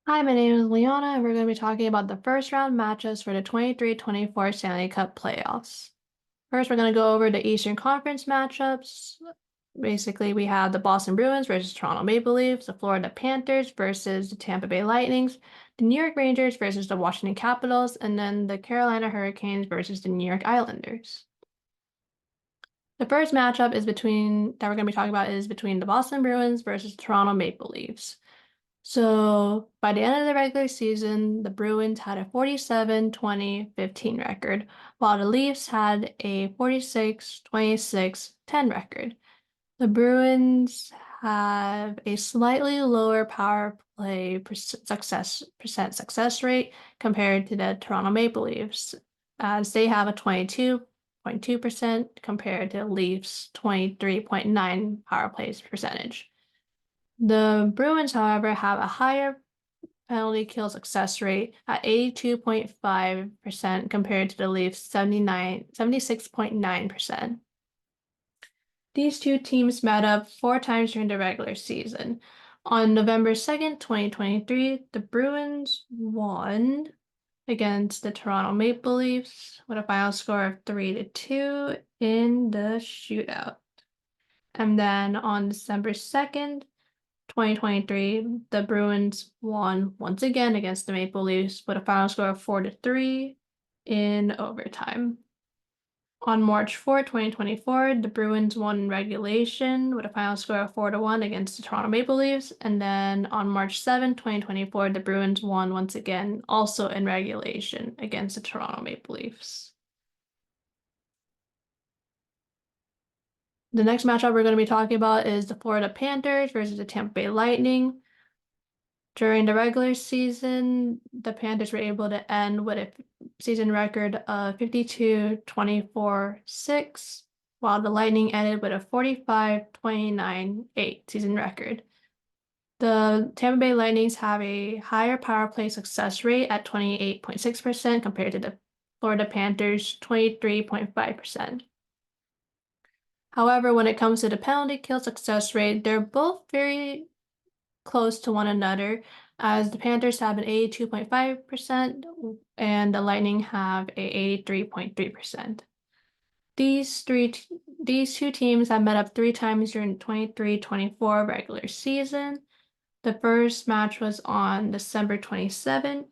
Hi, my name is Leona, and we're going to be talking about the first round matchups for the 23-24 Stanley Cup Playoffs. First, we're going to go over the Eastern Conference matchups. Basically, we have the Boston Bruins versus Toronto Maple Leafs, the Florida Panthers versus the Tampa Bay Lightnings, the New York Rangers versus the Washington Capitals, and then the Carolina Hurricanes versus the New York Islanders. The first matchup that we're going to be talking about is between the Boston Bruins versus Toronto Maple Leafs. So by the end of the regular season, the Bruins had a 47-20-15 record, while the Leafs had a 46-26-10 record. The Bruins have a slightly lower power play success rate compared to the Toronto Maple Leafs, as they have a 22.2% compared to the Leafs' 23.9 power plays percentage. The Bruins, however, have a higher penalty kill success rate at 82.5% compared to the Leafs' 76.9%. These two teams met up 4 times during the regular season. On November 2nd, 2023, the Bruins won against the Toronto Maple Leafs with a final score of 3-2 in the shootout. And then on December 2nd, 2023, the Bruins won once again against the Maple Leafs with a final score of 4-3 in overtime. On March 4, 2024, the Bruins won in regulation with a final score of 4-1 against the Toronto Maple Leafs. And then on March 7, 2024, the Bruins won once again, also in regulation against the Toronto Maple Leafs. The next matchup we're going to be talking about is the Florida Panthers versus the Tampa Bay Lightning. During the regular season, the Panthers were able to end with a season record of 52-24-6, while the Lightning ended with a 45-29-8 season record. The Tampa Bay Lightnings have a higher power play success rate at 28.6% compared to the Florida Panthers' 23.5%. However, when it comes to the penalty kill success rate, they're both very close to one another, as the Panthers have an 82.5% and the Lightning have a 83.3%. These two teams have met up 3 times during the 23-24 regular season. The first match was on December 27,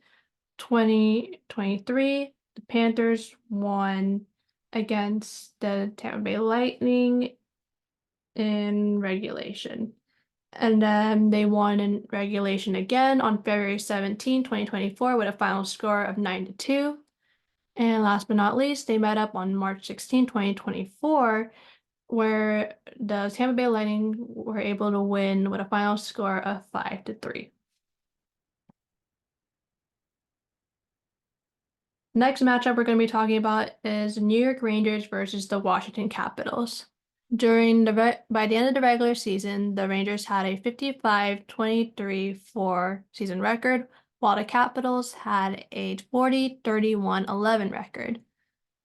2023. The Panthers won against the Tampa Bay Lightning in regulation. And then they won in regulation again on February 17, 2024, with a final score of 9-2. And last but not least, they met up on March 16, 2024, where the Tampa Bay Lightning were able to win with a final score of 5-3. Next matchup we're going to be talking about is the New York Rangers versus the Washington Capitals. By the end of the regular season, the Rangers had a 55-23-4 season record, while the Capitals had a 40-31-11 record.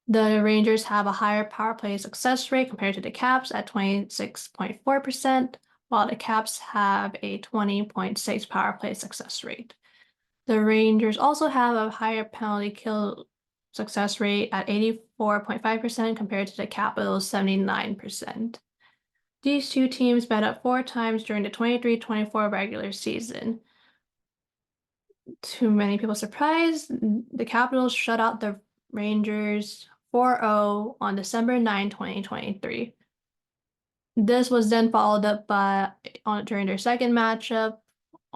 The Rangers have a higher power play success rate compared to the Caps at 26.4%, while the Caps have a 20.6 power play success rate. The Rangers also have a higher penalty kill success rate at 84.5% compared to the Capitals' 79%. These two teams met up 4 times during the 23-24 regular season. To many people's surprise, the Capitals shut out the Rangers 4-0 on December 9, 2023. This was then followed up during their second matchup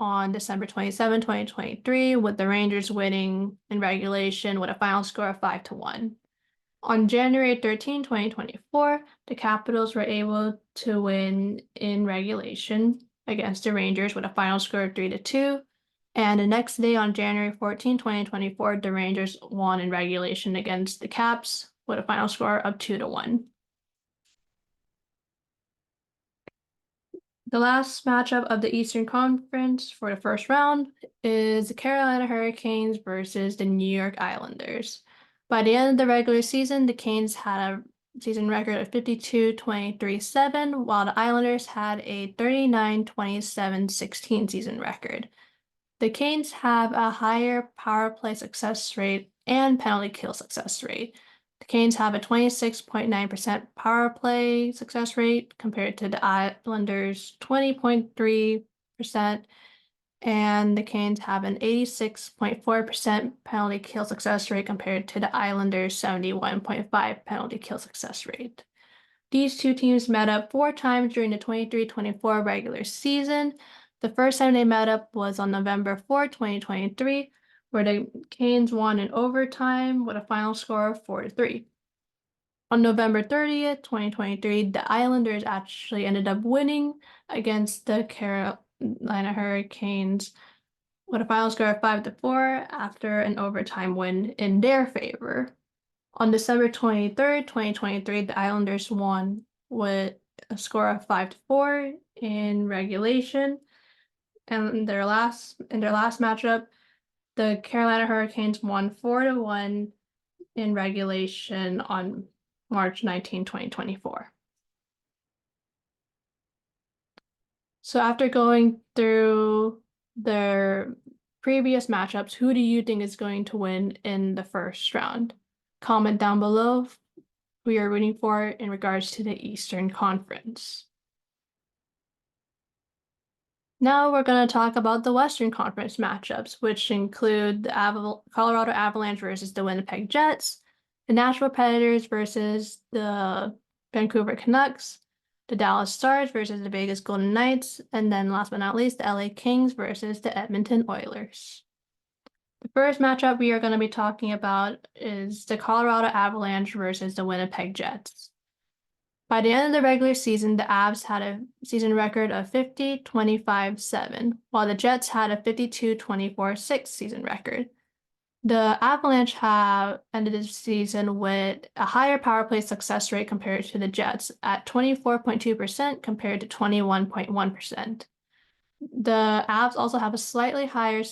on December 27, 2023, with the Rangers winning in regulation with a final score of 5-1. On January 13, 2024, the Capitals were able to win in regulation against the Rangers with a final score of 3-2. And the next day, on January 14, 2024, the Rangers won in regulation against the Caps with a final score of 2-1. The last matchup of the Eastern Conference for the first round is the Carolina Hurricanes versus the New York Islanders. By the end of the regular season, the Canes had a season record of 52-23-7, while the Islanders had a 39-27-16 season record. The Canes have a higher power play success rate and penalty kill success rate. The Canes have a 26.9% power play success rate compared to the Islanders' 20.3%, and the Canes have an 86.4% penalty kill success rate compared to the Islanders' 71.5% penalty kill success rate. These two teams met up 4 times during the 23-24 regular season. The first time they met up was on November 4, 2023, where the Canes won in overtime with a final score of 4-3. On November 30th, 2023, the Islanders actually ended up winning against the Carolina Hurricanes with a final score of 5-4 after an overtime win in their favor. On December 23rd, 2023, the Islanders won with a score of 5-4 in regulation. And in their last matchup, the Carolina Hurricanes won 4-1 in regulation on March 19, 2024. So after going through their previous matchups, who do you think is going to win in the first round? Comment down below who you're rooting for in regards to the Eastern Conference. Now we're going to talk about the Western Conference matchups, which include the Colorado Avalanche versus the Winnipeg Jets, the Nashville Predators versus the Vancouver Canucks, the Dallas Stars versus the Vegas Golden Knights, and then last but not least, the LA Kings versus the Edmonton Oilers. The first matchup we are going to be talking about is the Colorado Avalanche versus the Winnipeg Jets. By the end of the regular season, the Avs had a season record of 50-25-7, while the Jets had a 52-24-6 season record. The Avalanche have ended the season with a higher power play success rate compared to the Jets at 24.2% compared to 21.1%. The Avs also have a slightly higher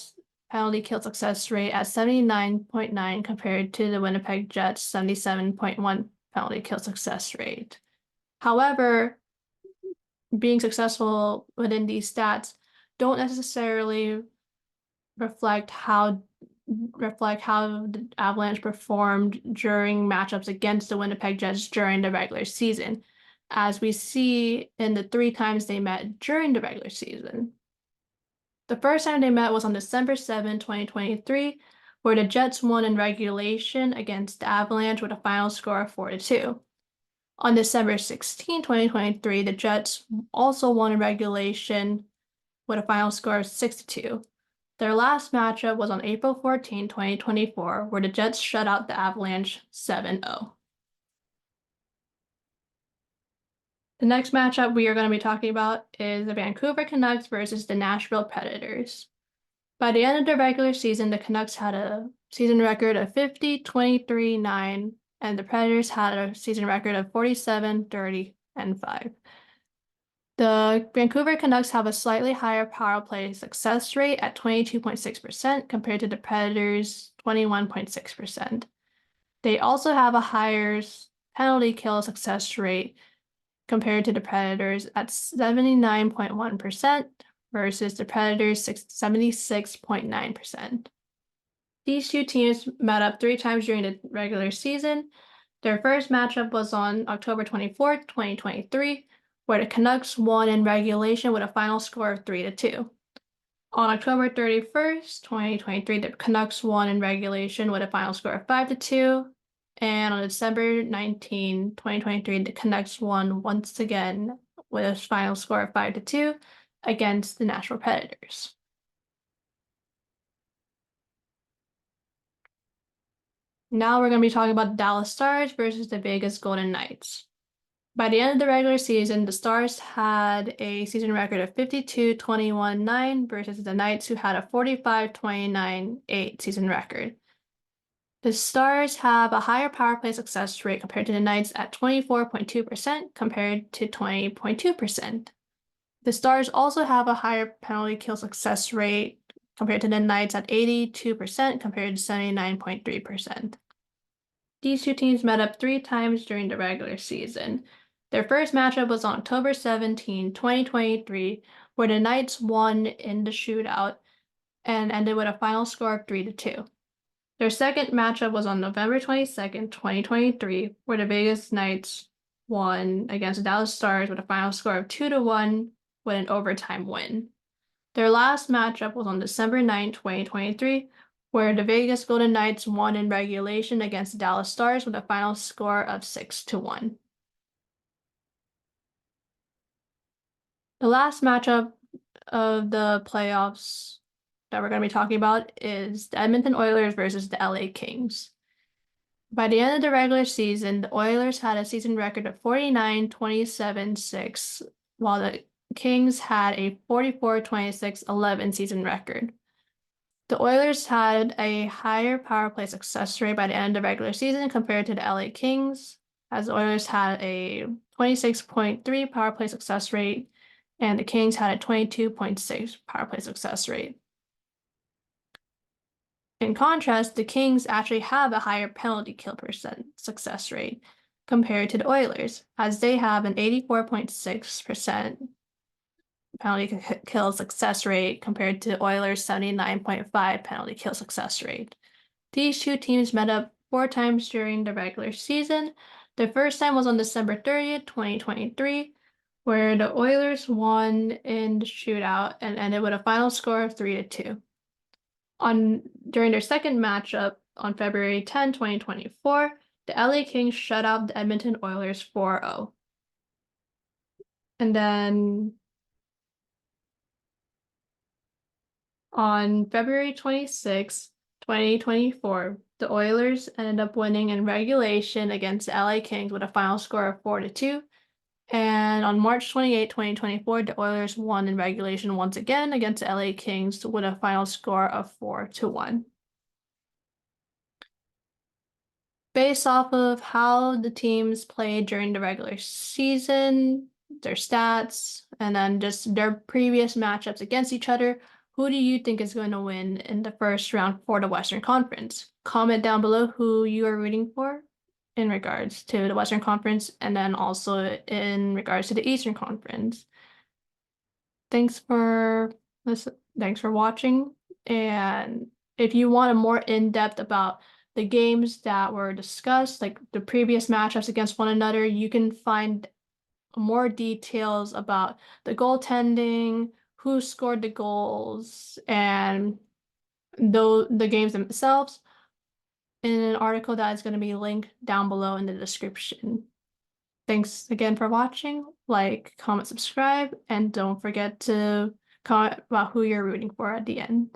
penalty kill success rate at 79.9 compared to the Winnipeg Jets' 77.1 penalty kill success rate. However, being successful within these stats don't necessarily reflect how the Avalanche performed during matchups against the Winnipeg Jets during the regular season, as we see in the 3 times they met during the regular season. The first time they met was on December 7, 2023, where the Jets won in regulation against the Avalanche with a final score of 4-2. On December 16, 2023, the Jets also won in regulation with a final score of 6-2. Their last matchup was on April 14, 2024, where the Jets shut out the Avalanche 7-0. The next matchup we are going to be talking about is the Vancouver Canucks versus the Nashville Predators. By the end of the regular season, the Canucks had a season record of 50-23-9, and the Predators had a season record of 47-30-5. The Vancouver Canucks have a slightly higher power play success rate at 22.6% compared to the Predators' 21.6%. They also have a higher penalty kill success rate compared to the Predators at 79.1% versus the Predators' 76.9%. These two teams met up 3 times during the regular season. Their first matchup was on October 24th, 2023, where the Canucks won in regulation with a final score of 3-2. On October 31st, 2023, the Canucks won in regulation with a final score of 5-2. And on December 19, 2023, the Canucks won once again with a final score of 5-2 against the Nashville Predators. Now we're going to be talking about the Dallas Stars versus the Vegas Golden Knights. By the end of the regular season, the Stars had a season record of 52-21-9 versus the Knights, who had a 45-29-8 season record. The Stars have a higher power play success rate compared to the Knights at 24.2% compared to 20.2%. The Stars also have a higher penalty kill success rate compared to the Knights at 82% compared to 79.3%. These two teams met up 3 times during the regular season. Their first matchup was on October 17, 2023, where the Knights won in the shootout, and ended with a final score of 3-2. Their second matchup was on November 22nd, 2023, where the Vegas Knights won against the Dallas Stars with a final score of 2-1 with an overtime win. Their last matchup was on December 9, 2023, where the Vegas Golden Knights won in regulation against the Dallas Stars with a final score of 6-1. The last matchup of the playoffs that we're going to be talking about is the Edmonton Oilers versus the LA Kings. By the end of the regular season, the Oilers had a season record of 49-27-6, while the Kings had a 44-26-11 season record. The Oilers had a higher power play success rate by the end of the regular season compared to the LA Kings, as the Oilers had a 26.3 power play success rate, and the Kings had a 22.6 power play success rate. In contrast, the Kings actually have a higher penalty kill percent success rate compared to the Oilers, as they have an 84.6% penalty kill success rate compared to Oilers' 79.5 penalty kill success rate. These two teams met up 4 times during the regular season. The first time was on December 30th, 2023, where the Oilers won in the shootout and ended with a final score of 3-2. During their second matchup on February 10, 2024, the LA Kings shut out the Edmonton Oilers 4-0. And then on February 26, 2024, the Oilers ended up winning in regulation against the LA Kings with a final score of 4-2. And on March 28, 2024, the Oilers won in regulation once again against the LA Kings with a final score of 4-1. Based off of how the teams played during the regular season, their stats, and then just their previous matchups against each other, who do you think is going to win in the first round for the Western Conference? Comment down below who you are rooting for in regards to the Western Conference, and then also in regards to the Eastern Conference. Thanks for watching, and if you want a more in-depth about the games that were discussed, like the previous matchups against one another, you can find more details about the goaltending, who scored the goals, and the games themselves in an article that is going to be linked down below in the description. Thanks again for watching. Like, comment, subscribe, and don't forget to comment about who you're rooting for at the end.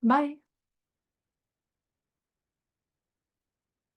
Bye.